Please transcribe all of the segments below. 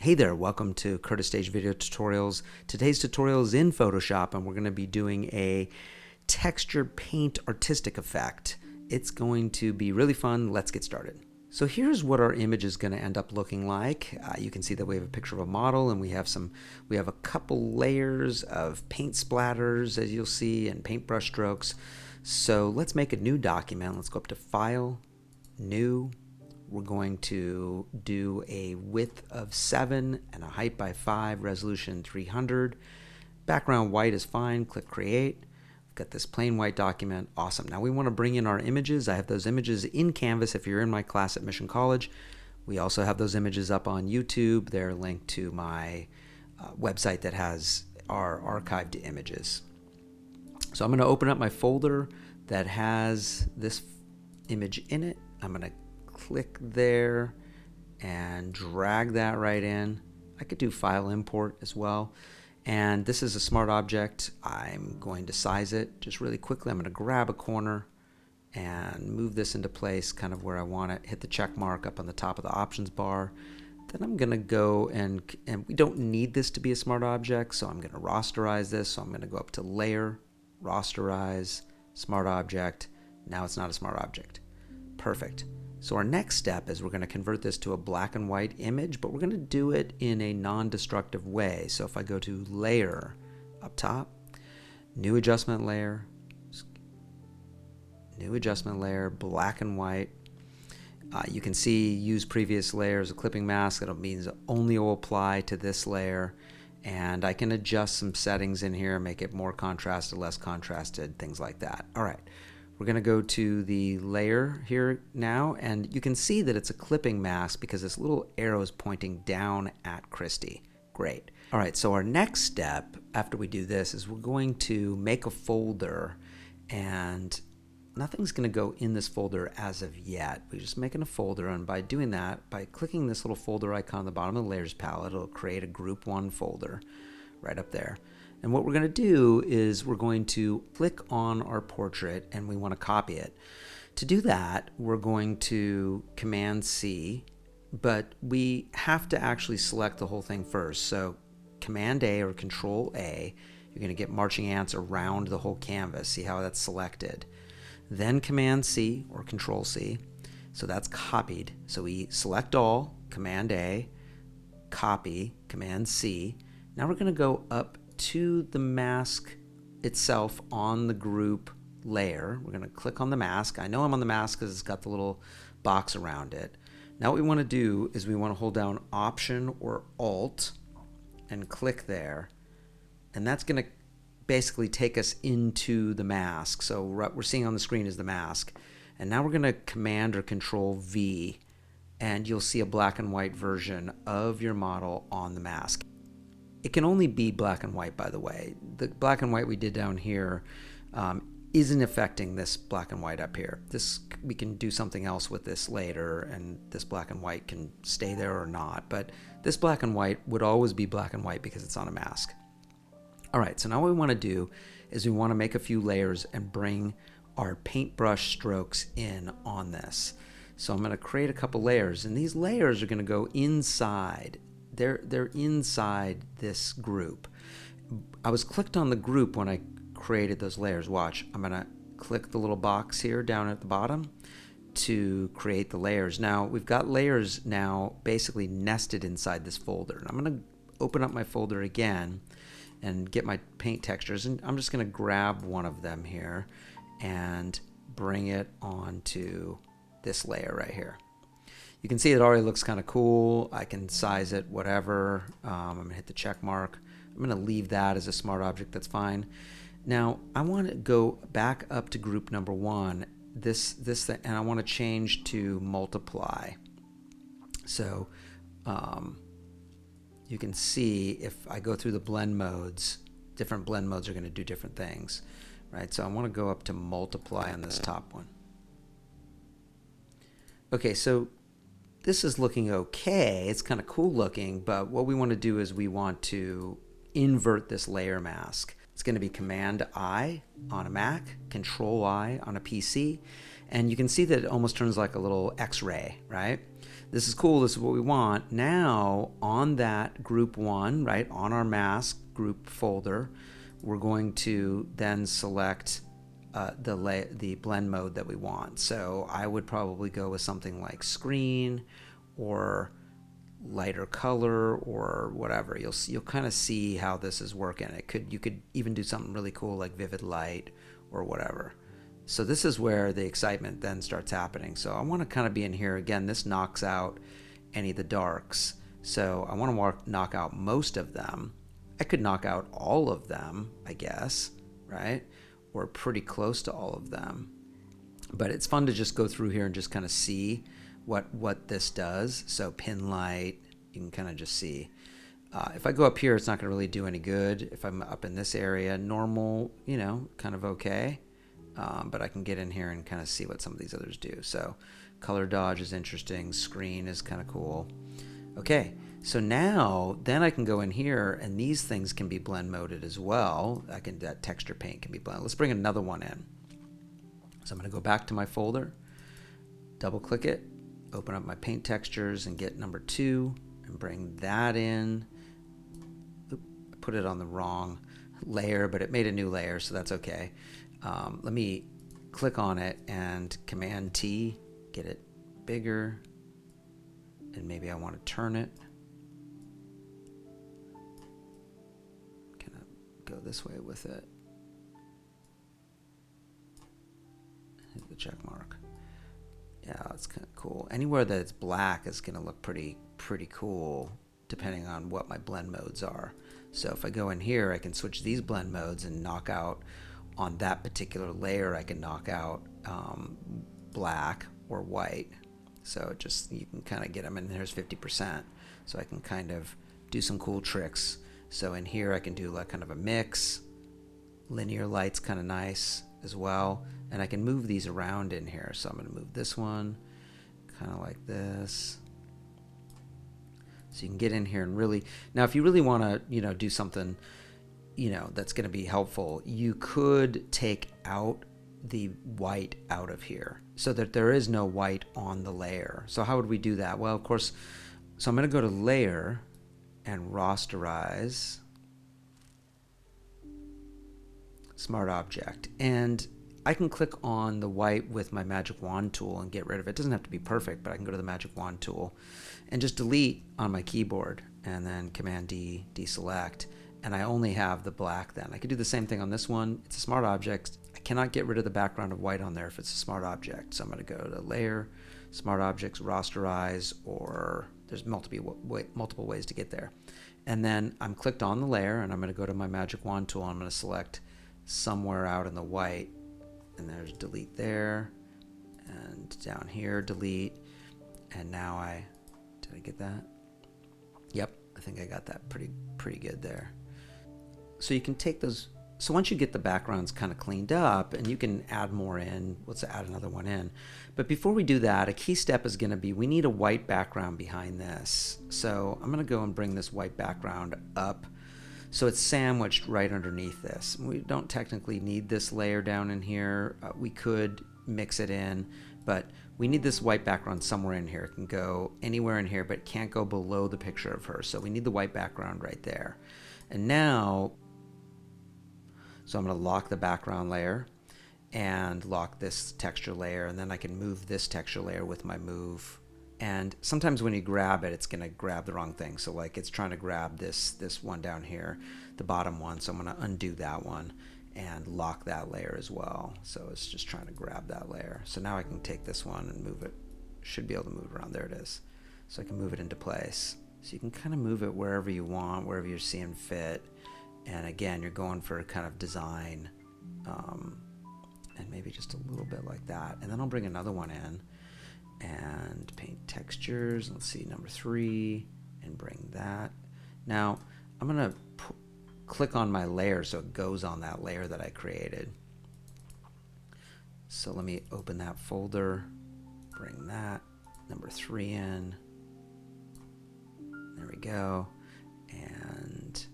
Hey there, welcome to Curtis Stage Video Tutorials. Today's tutorial is in Photoshop and we're going to be doing a texture paint artistic effect. It's going to be really fun. Let's get started. So here's what our image is going to end up looking like. You can see that we have a picture of a model and we have a couple layers of paint splatters, as you'll see, and paintbrush strokes. So let's make a new document. Let's go up to File, New. We're going to do a width of 7 and a height by 5, resolution 300. Background white is fine. Click Create. We've got this plain white document. Awesome. Now we want to bring in our images. I have those images in Canvas if you're in my class at Mission College. We also have those images up on YouTube. They're linked to my website that has our archived images. So I'm going to open up my folder that has this image in it. I'm going to click there and drag that right in. I could do file import as well. And this is a smart object. I'm going to size it just really quickly. I'm going to grab a corner and move this into place kind of where I want it. Hit the check mark up on the top of the options bar. Then I'm going to go and we don't need this to be a smart object, so I'm going to rasterize this. So I'm going to go up to Layer, Rasterize, Smart Object. Now it's not a smart object. Perfect. So our next step is we're going to convert this to a black and white image, but we're going to do it in a non-destructive way. So if I go to Layer up top, New Adjustment Layer, black and white. You can see Use Previous Layer as a clipping mask. That means only will apply to this layer. And I can adjust some settings in here, make it more contrasted, less contrasted, things like that. All right. We're going to go to the layer here now, and you can see that it's a clipping mask because this little arrow is pointing down at Christy. Great. All right, so our next step after we do this is we're going to make a folder, and nothing's going to go in this folder as of yet. We're just making a folder, and by doing that, by clicking this little folder icon on the bottom of the Layers palette, it'll create a Group 1 folder right up there. And what we're going to do is we're going to click on our portrait and we want to copy it. To do that, we're going to Command C, but we have to actually select the whole thing first. So Command A or Control A, you're going to get marching ants around the whole canvas. See how that's selected. Then Command C or Control C. So that's copied. So we select all, Command A, copy, Command C. Now we're going to go up to the mask itself on the group layer. We're going to click on the mask. I know I'm on the mask because it's got the little box around it. Now what we want to do is we want to hold down Option or Alt and click there. And that's going to basically take us into the mask. So what we're seeing on the screen is the mask. And now we're going to Command or Control V, and you'll see a black and white version of your model on the mask. It can only be black and white, by the way. The black and white we did down here isn't affecting this black and white up here. We can do something else with this later, and this black and white can stay there or not. But this black and white would always be black and white because it's on a mask. All right, so now what we want to do is we want to make a few layers and bring our paintbrush strokes in on this. So I'm going to create a couple layers, and these layers are going to go inside. They're inside this group. I was clicked on the group when I created those layers. Watch, I'm going to click the little box here down at the bottom to create the layers. Now we've got layers now basically nested inside this folder. And I'm going to open up my folder again and get my paint textures, and I'm just going to grab one of them here and bring it onto this layer right here. You can see it already looks kind of cool. I can size it, whatever. I'm going to hit the check mark. I'm going to leave that as a smart object. That's fine. Now, I want to go back up to group number 1, this thing, and I want to change to multiply. So you can see if I go through the blend modes, different blend modes are going to do different things, right? So I want to go up to multiply on this top one. Okay, so this is looking okay. It's kind of cool looking, but what we want to do is we want to invert this layer mask. It's going to be Command I on a Mac, Control I on a PC, and you can see that it almost turns like a little X-ray, right? this is cool, this is what we want. Now on that group 1, right, on our mask group folder, we're going to then select the blend mode that we want. So I would probably go with something like screen or lighter color or whatever. You'll kind of see how this is working. You could even do something really cool like vivid light or whatever. So this is where the excitement then starts happening. So I want to kind of be in here again. This knocks out any of the darks. So I want to knock out most of them. I could knock out all of them, I guess, right? Or pretty close to all of them. But it's fun to just go through here and just kind of see what this does. So pin light, you can kind of just see. If I go up here, it's not going to really do any good. If I'm up in this area, normal, kind of okay. But I can get in here and kind of see what some of these others do. So color dodge is interesting. Screen is kind of cool. Okay, so now then I can go in here and these things can be blend moded as well. That texture paint can be blended. Let's bring another one in. So I'm going to go back to my folder, double click it, open up my paint textures and get number 2 and bring that in. Oop, I put it on the wrong layer, but it made a new layer, so that's okay. Let me click on it and Command T, get it bigger, and maybe I want to turn it. Kind of go this way with it. Hit the check mark. Yeah, it's kind of cool. Anywhere that it's black is going to look pretty cool depending on what my blend modes are. So if I go in here, I can switch these blend modes and knock out on that particular layer. I can knock out black or white. So you can kind of get them, and there's 50%. So I can kind of do some cool tricks. So in here I can do like kind of a mix. Linear light's kind of nice as well. And I can move these around in here. So I'm going to move this one kind of like this. So you can get in here and really, now if you really want to, do something, that's going to be helpful, you could take out the white out of here so that there is no white on the layer. So how would we do that? Well, of course, so I'm going to go to layer and rasterize smart object, and I can click on the white with my magic wand tool and get rid of it. It doesn't have to be perfect, but I can go to the magic wand tool and just delete on my keyboard and then Command D, deselect, and I only have the black then. I could do the same thing on this one. It's a smart object. I cannot get rid of the background of white on there if it's a smart object. So I'm going to go to layer, smart objects, rasterize, or there's multiple ways to get there. And then I'm clicked on the layer and I'm going to go to my magic wand tool. I'm going to select somewhere out in the white, and there's delete there, and down here delete, and now did I get that? Yep, I think I got that pretty good there. So you can take those, so once you get the backgrounds kind of cleaned up, and you can add more in, let's add another one in. But before we do that, a key step is going to be, we need a white background behind this. So I'm going to go and bring this white background up so it's sandwiched right underneath this. We don't technically need this layer down in here. We could mix it in, but we need this white background somewhere in here. It can go anywhere in here, but it can't go below the picture of her. So we need the white background right there. And now, so I'm going to lock the background layer and lock this texture layer, and then I can move this texture layer with my move. And sometimes when you grab it, it's going to grab the wrong thing. So like it's trying to grab this one down here, the bottom one. So I'm going to undo that one and lock that layer as well. So it's just trying to grab that layer. So now I can take this one and move it. Should be able to move it around. There it is. So I can move it into place. So you can kind of move it wherever you want, wherever you're seeing fit. And again, you're going for kind of design, and maybe just a little bit like that. And then I'll bring another one in and paint textures. Let's see, number 3, and bring that. Now I'm going to click on my layer so it goes on that layer that I created. So let me open that folder, bring that number 3 in. There we go. And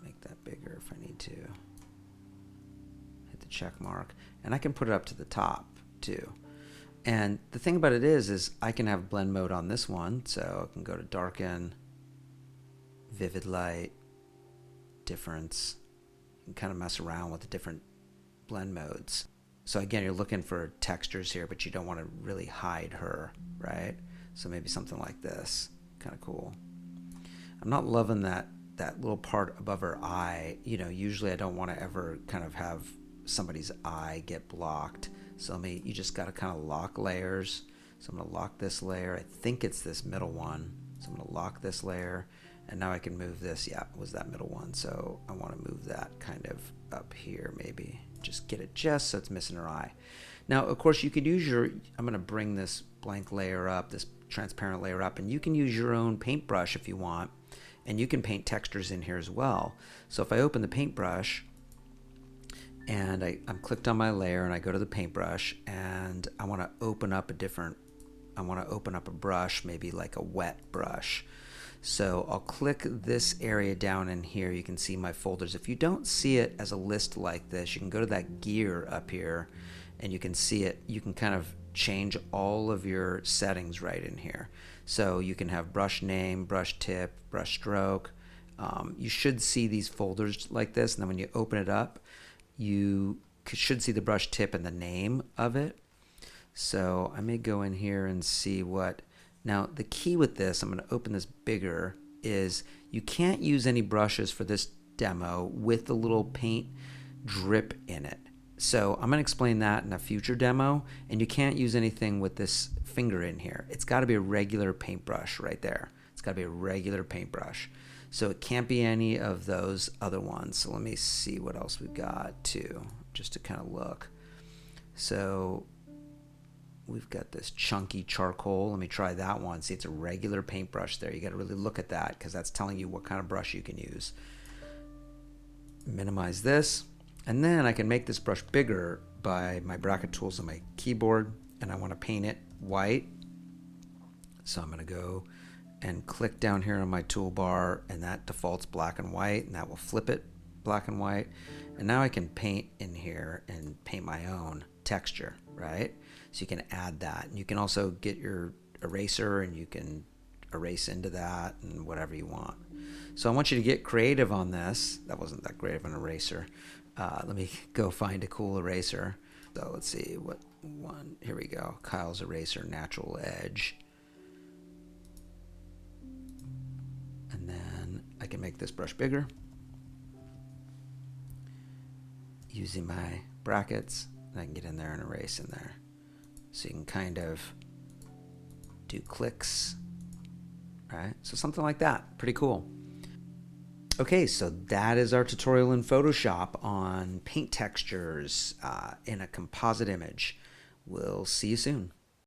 make that bigger if I need to. Hit the check mark. And I can put it up to the top too. And the thing about it is I can have blend mode on this one. So I can go to darken, vivid light, difference. You can kind of mess around with the different blend modes. So again, you're looking for textures here, but you don't want to really hide her, right? So maybe something like this, kind of cool. I'm not loving that little part above her eye. You know, usually I don't want to ever kind of have somebody's eye get blocked. So you just got to kind of lock layers. So I'm going to lock this layer. I think it's this middle one. So I'm going to lock this layer, and now I can move this. Yeah, it was that middle one. So I want to move that kind of up here, maybe. Just get it just so it's missing her eye. Now, of course, you could use I'm going to bring this blank layer up, this transparent layer up, and you can use your own paintbrush if you want, and you can paint textures in here as well. So if I open the paintbrush, and I'm clicked on my layer, and I go to the paintbrush, and I want to open up a brush, maybe like a wet brush. So I'll click this area down in here. You can see my folders. If you don't see it as a list like this, you can go to that gear up here, and you can see it. You can kind of change all of your settings right in here. So you can have brush name, brush tip, brush stroke. You should see these folders like this, and then when you open it up, you should see the brush tip and the name of it. So I may go in here and see what. Now the key with this, I'm going to open this bigger, is you can't use any brushes for this demo with the little paint drip in it. So I'm going to explain that in a future demo, and you can't use anything with this finger in here. It's got to be a regular paintbrush right there. It's got to be a regular paintbrush. So it can't be any of those other ones. So let me see what else we've got too, just to kind of look. So we've got this chunky charcoal. Let me try that one. See, it's a regular paintbrush there. You got to really look at that because that's telling you what kind of brush you can use. Minimize this. And then I can make this brush bigger by my bracket tools on my keyboard, and I want to paint it white. So I'm going to go and click down here on my toolbar, and that defaults black and white, and that will flip it black and white. And now I can paint in here and paint my own texture, right? So you can add that. And you can also get your eraser, and you can erase into that and whatever you want. So I want you to get creative on this. That wasn't that great of an eraser. Let me go find a cool eraser. So let's see what one. Here we go. Kyle's eraser, natural edge. And then I can make this brush bigger using my brackets. And I can get in there and erase in there. So you can kind of do clicks, right? So something like that. Pretty cool. Okay, so that is our tutorial in Photoshop on paint textures in a composite image. We'll see you soon.